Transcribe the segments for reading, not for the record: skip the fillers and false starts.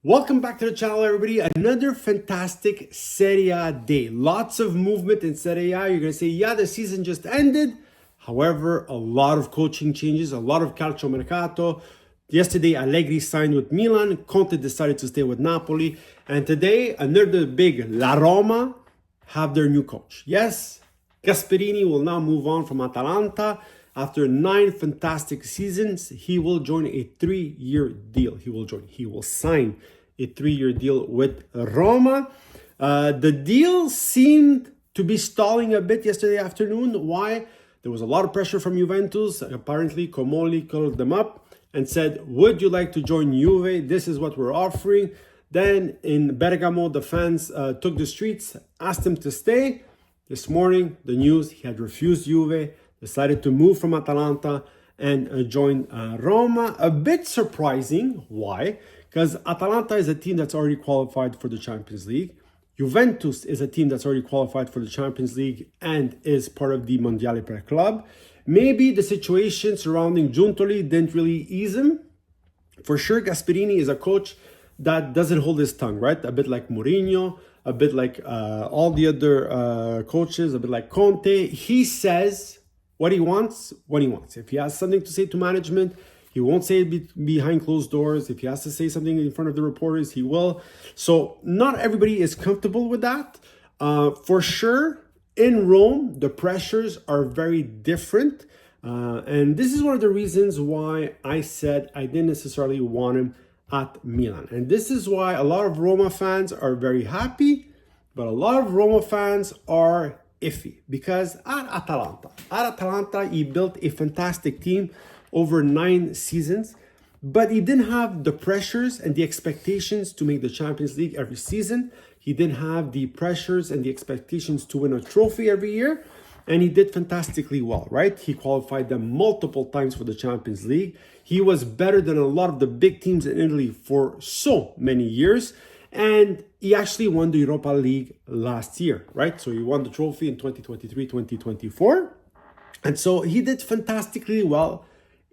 Welcome back to the channel, everybody. Another fantastic Serie A day. Lots of movement in Serie A. You're going to say, yeah, the season just ended. However, a lot of coaching changes, a lot of calciomercato. Yesterday, Allegri signed with Milan. Conte decided to stay with Napoli. And today, another big La Roma have their new coach. Yes, Gasperini will now move on from Atalanta. After 9 fantastic seasons, he will join a 3-year deal. He will sign a 3-year deal with Roma. The deal seemed to be stalling a bit yesterday afternoon. Why? There was a lot of pressure from Juventus. Apparently, Comoli called them up and said, would you like to join Juve? This is what we're offering. Then in Bergamo, the fans took the streets, asked him to stay. This morning, the news, he had refused Juve, decided to move from Atalanta and join Roma. A bit surprising. Why? Because Atalanta is a team that's already qualified for the Champions League. Juventus is a team that's already qualified for the Champions League and is part of the Mondiale per Club. Maybe the situation surrounding Giuntoli didn't really ease him. For sure, Gasperini is a coach that doesn't hold his tongue, right? A bit like Mourinho, a bit like all the other coaches, a bit like Conte. He says what he wants, when he wants. If he has something to say to management, he won't say it behind closed doors. If he has to say something in front of the reporters, he will. So not everybody is comfortable with that. For sure, in Rome, the pressures are very different. And this is one of the reasons why I said I didn't necessarily want him at Milan. And this is why a lot of Roma fans are very happy, but a lot of Roma fans are iffy, because at Atalanta, he built a fantastic team over 9 seasons, but he didn't have the pressures and the expectations to make the Champions League every season. He didn't have the pressures and the expectations to win a trophy every year, and he did fantastically well, right? He qualified them multiple times for the Champions League. He was better than a lot of the big teams in Italy for so many years. And he actually won the Europa League last year, right? So he won the trophy in 2023, 2024. And so he did fantastically well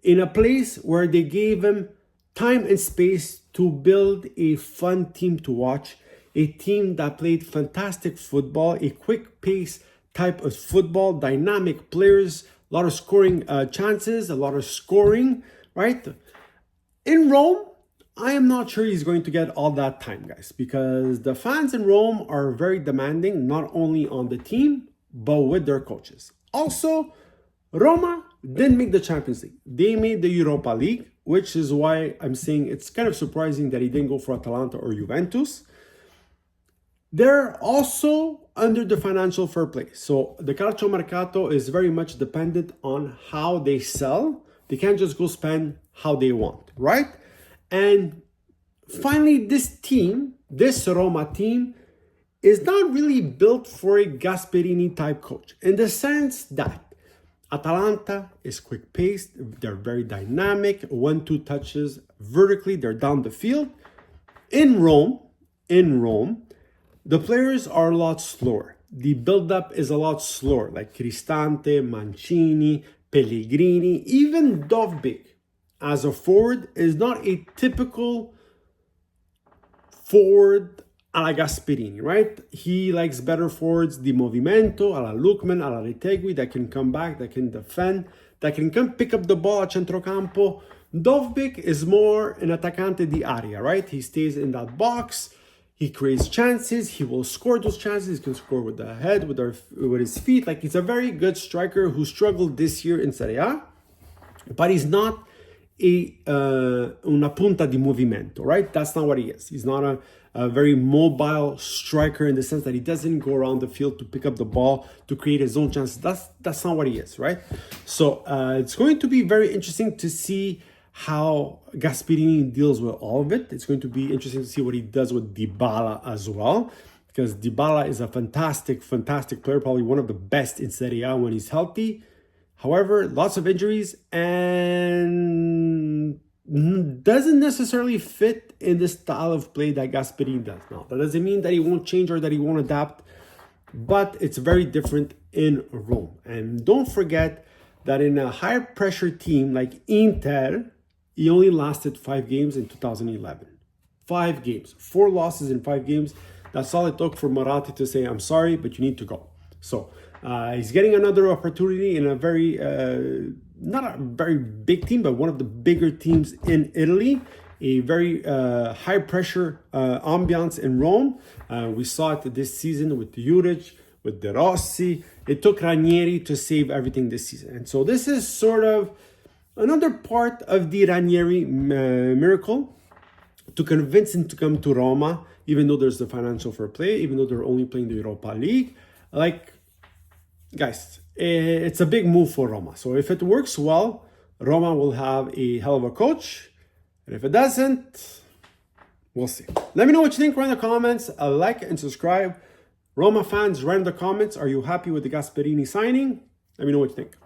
in a place where they gave him time and space to build a fun team to watch, a team that played fantastic football, a quick pace type of football, dynamic players, a lot of scoring chances, a lot of scoring, right? In Rome, I am not sure he's going to get all that time, guys, because the fans in Rome are very demanding, not only on the team, but with their coaches. Also, Roma didn't make the Champions League. They made the Europa League, which is why I'm saying it's kind of surprising that he didn't go for Atalanta or Juventus. They're also under the financial fair play. So the calciomercato is very much dependent on how they sell. They can't just go spend how they want, right? And finally, this team, this Roma team, is not really built for a Gasperini type coach, in the sense that Atalanta is quick-paced, they're very dynamic, 1-2 touches vertically, they're down the field. In Rome, the players are a lot slower. The build-up is a lot slower, like Cristante, Mancini, Pellegrini, even Dovbyk as a forward is not a typical forward a la Gasperini, right? He likes better forwards, di movimento, a la Lookman, a la Retegui, that can come back, that can defend, that can come pick up the ball at centrocampo. Dovbyk is more an attaccante di area, right? He stays in that box, he creates chances, he will score those chances, he can score with the head, with his feet. Like, he's a very good striker who struggled this year in Serie A, but he's not una punta di movimento, right? That's not what he is. He's not a very mobile striker in the sense that he doesn't go around the field to pick up the ball, to create his own chances. That's not what he is, right? So it's going to be very interesting to see how Gasperini deals with all of it. It's going to be interesting to see what he does with Dybala as well, because Dybala is a fantastic player, probably one of the best in Serie A when he's healthy. However, lots of injuries and doesn't necessarily fit in the style of play that Gasperini does. Now, that doesn't mean that he won't change or that he won't adapt, but it's very different in Rome. And don't forget that in a higher pressure team like Inter, he only lasted 5 games in 2011. 5 games, 4 losses in 5 games. That's all it took for Maratti to say, I'm sorry, but you need to go. So he's getting another opportunity in a very, not a very big team, but one of the bigger teams in Italy. A very high pressure ambiance in Rome. We saw it this season with Juric, with De Rossi. It took Ranieri to save everything this season. And so this is sort of another part of the Ranieri miracle, to convince him to come to Roma, even though there's the financial fair play, even though they're only playing the Europa League. Like, guys, it's a big move for Roma. So if it works well, Roma will have a hell of a coach. And if it doesn't, we'll see. Let me know what you think. Write in the comments. Like and subscribe. Roma fans, write in the comments. Are you happy with the Gasperini signing? Let me know what you think.